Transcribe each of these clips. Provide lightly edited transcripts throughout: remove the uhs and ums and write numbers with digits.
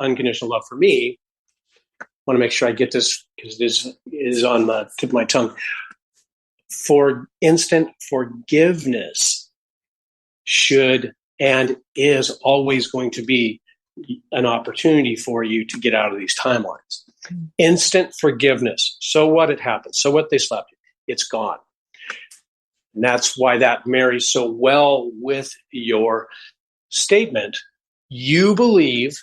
unconditional love for me. I want to make sure I get this because this is on the tip of my tongue. For instant forgiveness should and is always going to be an opportunity for you to get out of these timelines. Instant forgiveness. So what had happened? So what they slapped you? It's gone. And that's why that marries so well with your statement. You believe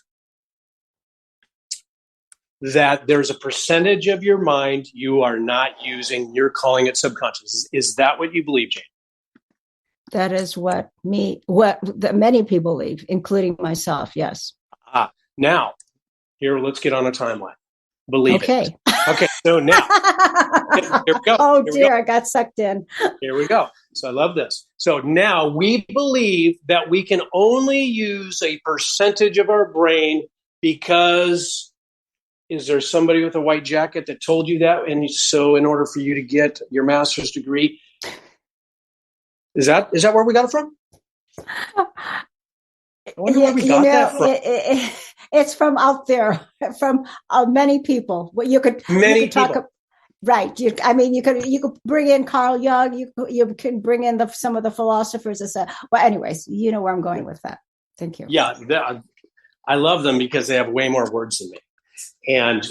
that there's a percentage of your mind you are not using. You're calling it subconscious. Is that what you believe, Jane? That is what many people believe, including myself. Yes. Now, here, let's get on a timeline. Believe it. Okay. So now, here we go. Oh dear, I got sucked in. Here we go. So I love this. So now we believe that we can only use a percentage of our brain because is there somebody with a white jacket that told you that? And so in order for you to get your master's degree, is that where we got it from? I wonder where we got that from. It's from out there, from many people. You could talk. Right. You could bring in Carl Jung. You can bring in some of the philosophers and say, well, anyways, you know where I'm going with that. Thank you. Yeah. I love them because they have way more words than me. And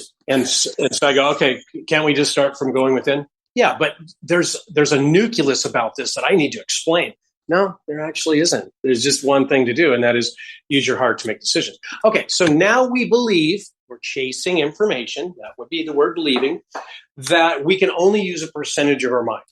so I go, okay, can't we just start from going within? Yeah, but there's a nucleus about this that I need to explain. No, there actually isn't. There's just one thing to do, and that is use your heart to make decisions. Okay, so now we believe we're chasing information. That would be the word believing, that we can only use a percentage of our mind.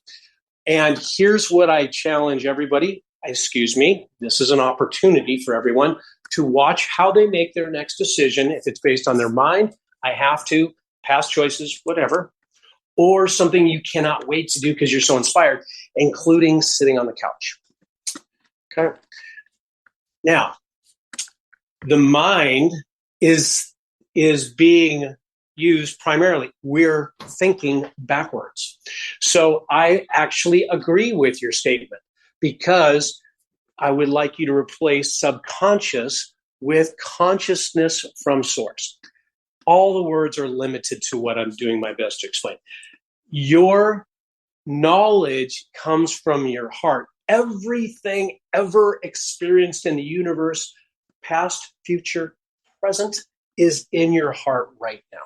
And here's what I challenge everybody. Excuse me. This is an opportunity for everyone to watch how they make their next decision. If it's based on their mind, I have to, past choices, whatever, or something you cannot wait to do because you're so inspired, including sitting on the couch. Okay. Now, the mind is being used primarily. We're thinking backwards. So I actually agree with your statement because I would like you to replace subconscious with consciousness from source. All the words are limited to what I'm doing my best to explain. Your knowledge comes from your heart. Everything ever experienced in the universe, past, future, present, is in your heart right now.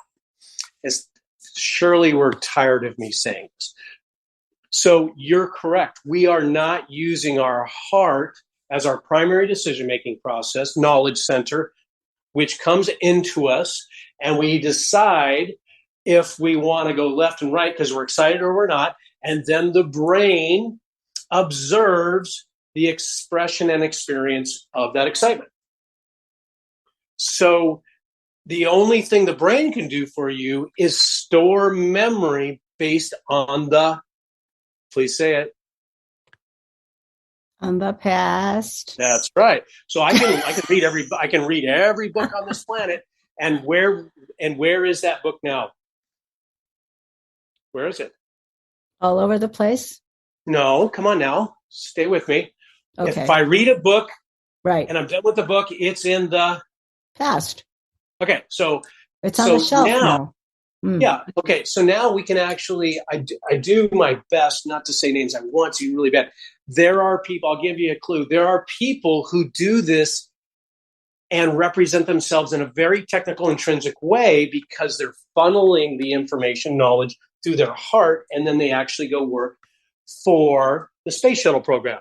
Surely we're tired of me saying this. So you're correct. We are not using our heart as our primary decision-making process, knowledge center, which comes into us, and we decide if we want to go left and right because we're excited or we're not, and then the brain observes the expression and experience of that excitement. So the only thing the brain can do for you is store memory based on the, please say it, on the past. That's right. So I can read every book on this planet. And where is that book now? Where is it? All over the place? No, come on now. Stay with me. Okay. If I read a book, right, and I'm done with the book, it's in the past. Okay, so it's on the shelf now. Yeah. Okay. So now we can actually, I do my best not to say names. I want to really bad. There are people, I'll give you a clue. There are people who do this and represent themselves in a very technical, intrinsic way because they're funneling the information, knowledge through their heart. And then they actually go work for the space shuttle program,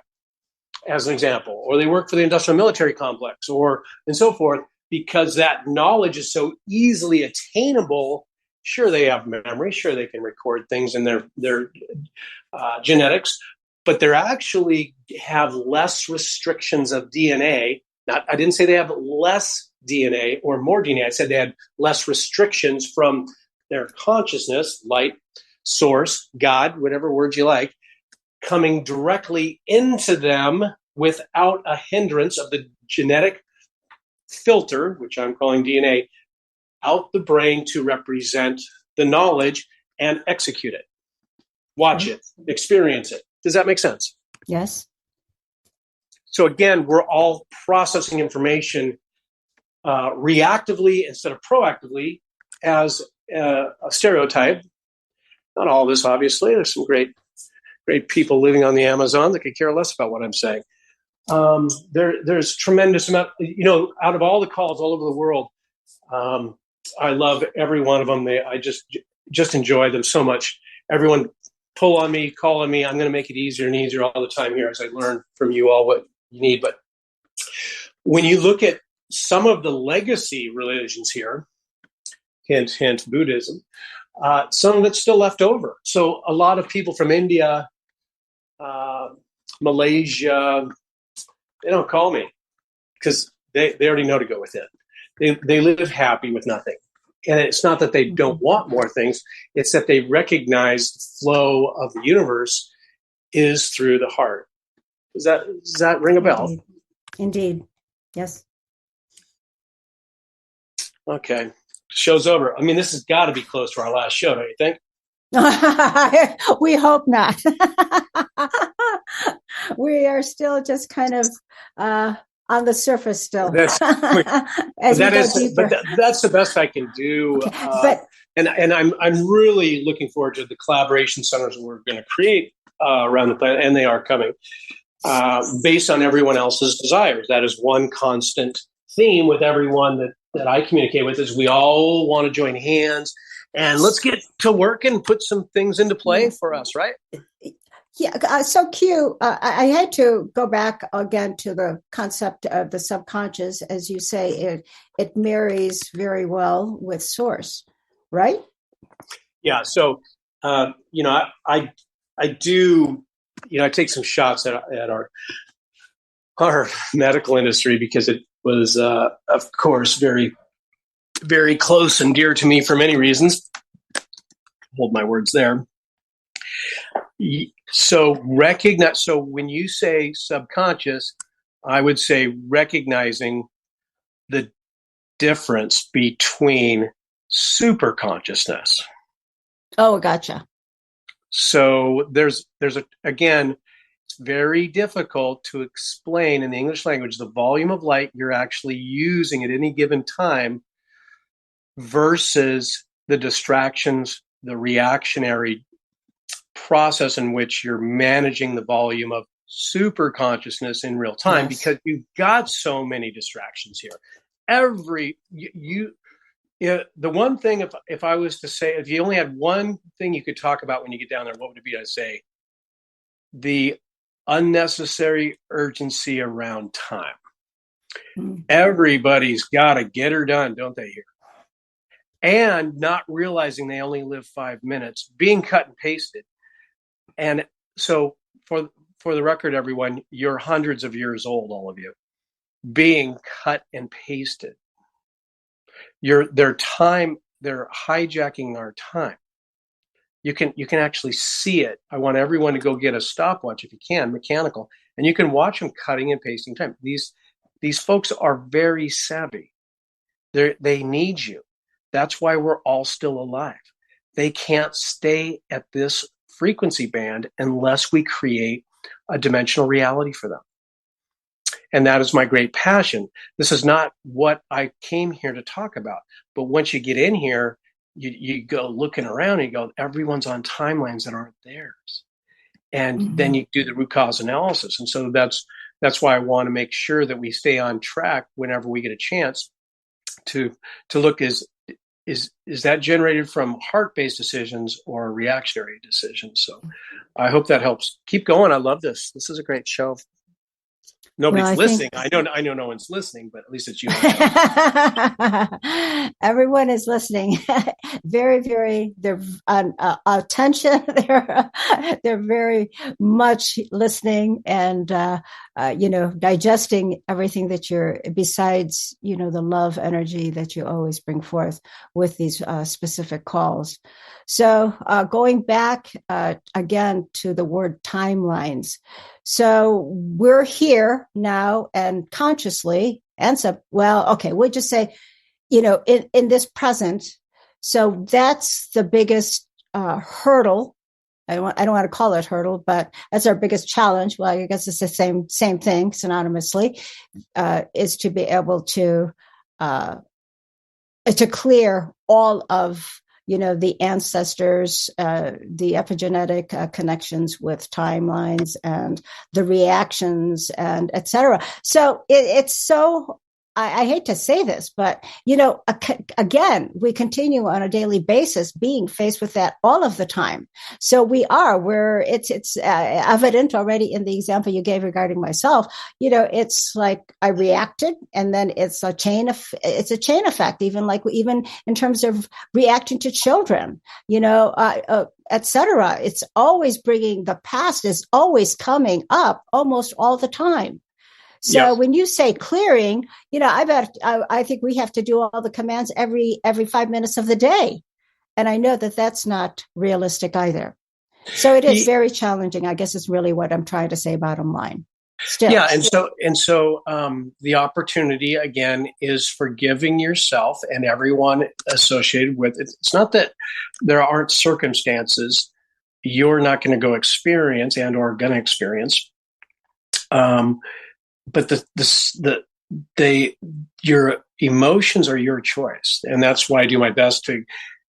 as an example, or they work for the industrial military complex and so forth, because that knowledge is so easily attainable. Sure, they have memory. Sure, they can record things in their genetics, but they actually have less restrictions of DNA. I didn't say they have less DNA or more DNA. I said they had less restrictions from their consciousness, light, source, God, whatever word you like, coming directly into them without a hindrance of the genetic filter, which I'm calling DNA, out the brain to represent the knowledge and execute it. Watch it, experience it. Does that make sense? Yes. So again, we're all processing information reactively instead of proactively as a stereotype. Not all of this, obviously. There's some great people living on the Amazon that could care less about what I'm saying. There's tremendous amount, out of all the calls all over the world. I love every one of them. I just enjoy them so much. Everyone pull on me, call on me. I'm going to make it easier and easier all the time here as I learn from you all what you need. But when you look at some of the legacy religions here, hint, hint, Buddhism, some of it's still left over. So a lot of people from India, Malaysia, they don't call me because they already know to go within. They live happy with nothing. And it's not that they don't want more things. It's that they recognize the flow of the universe is through the heart. Does that ring a bell? Indeed. Yes. Okay. Show's over. I mean, this has got to be close to our last show, don't you think? We hope not. We are still just kind of on the surface still. That's the best I can do. Okay. And I'm really looking forward to the collaboration centers that we're going to create around the planet, and they are coming based on everyone else's desires. That is one constant theme with everyone that I communicate with is we all want to join hands and let's get to work and put some things into play for us, right? Yeah, so cute. I had to go back again to the concept of the subconscious. As you say, it marries very well with source, right? Yeah, so, I do, I take some shots at our medical industry because it was, of course, very, very close and dear to me for many reasons. Hold my words there. So when you say subconscious, I would say recognizing the difference between super consciousness. Oh, gotcha. So there's again, it's very difficult to explain in the English language the volume of light you're actually using at any given time versus the distractions, the reactionary process in which you're managing the volume of super consciousness in real time, because you've got so many distractions here. The one thing, if I was to say, if you only had one thing you could talk about when you get down there, what would it be? I'd say the unnecessary urgency around time. Mm-hmm. Everybody's got to get her done, don't they here? And not realizing they only live 5 minutes, being cut and pasted. And so for the record, everyone, you're hundreds of years old, all of you, being cut and pasted. They're hijacking our time. You can actually see it. I want everyone to go get a stopwatch if you can, mechanical, and you can watch them cutting and pasting time. These folks are very savvy. They need you. That's why we're all still alive. They can't stay at this frequency band unless we create a dimensional reality for them. And that is my great passion. This is not what I came here to talk about. But once you get in here, you go looking around and you go, everyone's on timelines that aren't theirs. And then you do the root cause analysis. And so that's why I want to make sure that we stay on track whenever we get a chance to look is that generated from heart-based decisions or reactionary decisions? So I hope that helps. Keep going. I love this. This is a great show. Nobody's listening. I know no one's listening, but at least it's you. Everyone is listening. Very, very, they're on attention. They're very much listening and, digesting everything that you're, besides, the love energy that you always bring forth with these specific calls. So going back again to the word timelines. So we're here now and consciously we'll just say, in this present. So that's the biggest hurdle. I don't want to call it hurdle, but that's our biggest challenge. Well, I guess it's the same thing synonymously, is to be able to to clear all of, the ancestors, the epigenetic connections with timelines and the reactions and et cetera. So it's so, I hate to say this, but, again, we continue on a daily basis being faced with that all of the time. So it's evident already in the example you gave regarding myself. It's like I reacted, and then it's a chain effect, even in terms of reacting to children, et cetera. It's always the past is always coming up almost all the time. So when you say clearing, I think we have to do all the commands every 5 minutes of the day. And I know that that's not realistic either. So it is very challenging, I guess is really what I'm trying to say, bottom line. Still. Yeah. And so the opportunity again is forgiving yourself and everyone associated with it. It's not that there aren't circumstances you're not going to go experience and or going to experience. But your emotions are your choice. And that's why I do my best to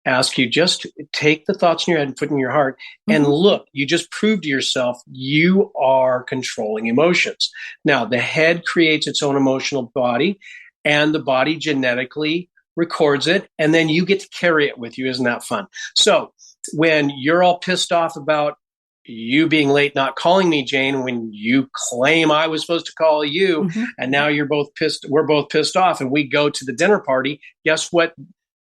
ask you, just take the thoughts in your head and put in your heart and look, you just proved to yourself you are controlling emotions. Now, the head creates its own emotional body and the body genetically records it. And then you get to carry it with you. Isn't that fun? So when you're all pissed off about you being late, not calling me, Jane, when you claim I was supposed to call you, and now we're both pissed off, and we go to the dinner party, guess what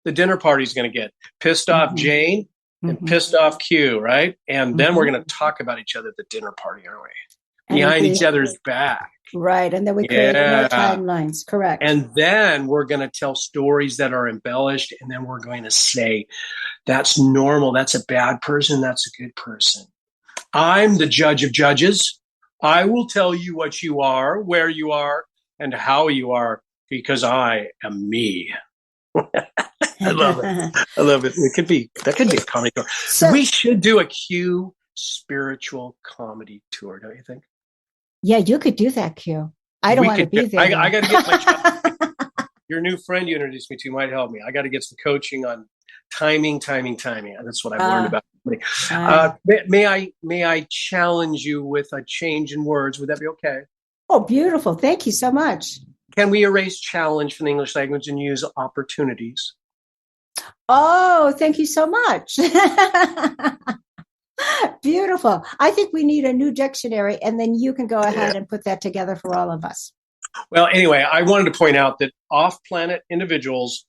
the dinner party's going to get? Pissed off Jane and pissed off Q, right? And then we're going to talk about each other at the dinner party, aren't we? Behind each other's back. Right, and then we create no timelines, correct. And then we're going to tell stories that are embellished, and then we're going to say, that's normal, that's a bad person, that's a good person. I'm the judge of judges. I will tell you what you are, where you are, and how you are, because I am me. I love it. I love it. That could be a comedy tour. So, we should do a Q spiritual comedy tour, don't you think? Yeah, you could do that, Q. I don't want to be there. I got to get my your new friend you introduced me to might help me. I got to get some coaching on timing. That's what I've learned about. May I challenge you with a change in words? Would that be okay? Oh, beautiful. Thank you so much. Can we erase challenge from the English language and use opportunities? Oh, thank you so much. Beautiful. I think we need a new dictionary, and then you can go ahead and put that together for all of us. Well, anyway, I wanted to point out that off-planet individuals,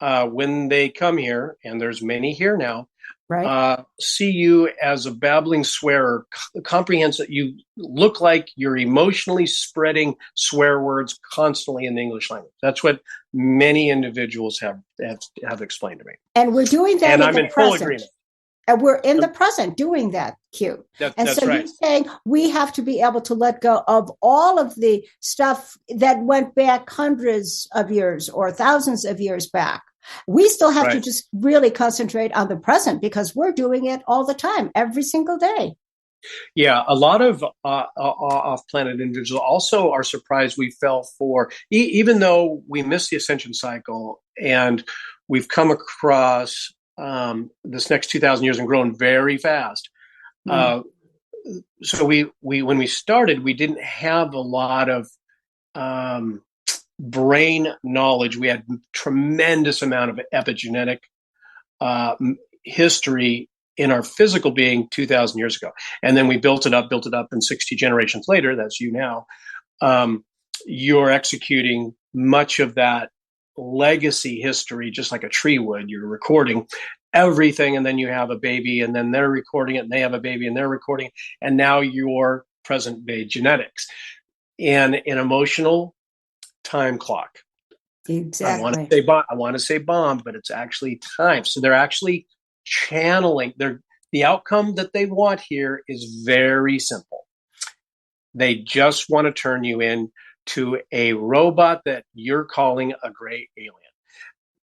when they come here, and there's many here now, right. See you as a babbling swearer, comprehends that you look like you're emotionally spreading swear words constantly in the English language. That's what many individuals have explained to me. And we're doing that. And I'm in full agreement. And we're in the present doing that, Q. That's so right. You're saying we have to be able to let go of all of the stuff that went back hundreds of years or thousands of years back. We still have to just really concentrate on the present because we're doing it all the time, every single day. Yeah, a lot of off-planet individuals also are surprised we fell for, even though we missed the ascension cycle and we've come across this next 2,000 years and grown very fast. So we when we started, we didn't have a lot of brain knowledge. We had tremendous amount of epigenetic history in our physical being 2,000 years ago. And then we built it up, and 60 generations later, that's you now, you're executing much of that legacy history just like a tree would. You're recording everything, and then you have a baby, and then they're recording it, and they have a baby, and they're recording it, and now your present-day genetics. And an emotional time clock. Exactly. I want to say bomb, but it's actually time. So they're actually channeling. The outcome that they want here is very simple. They just want to turn you into a robot that you're calling a gray alien.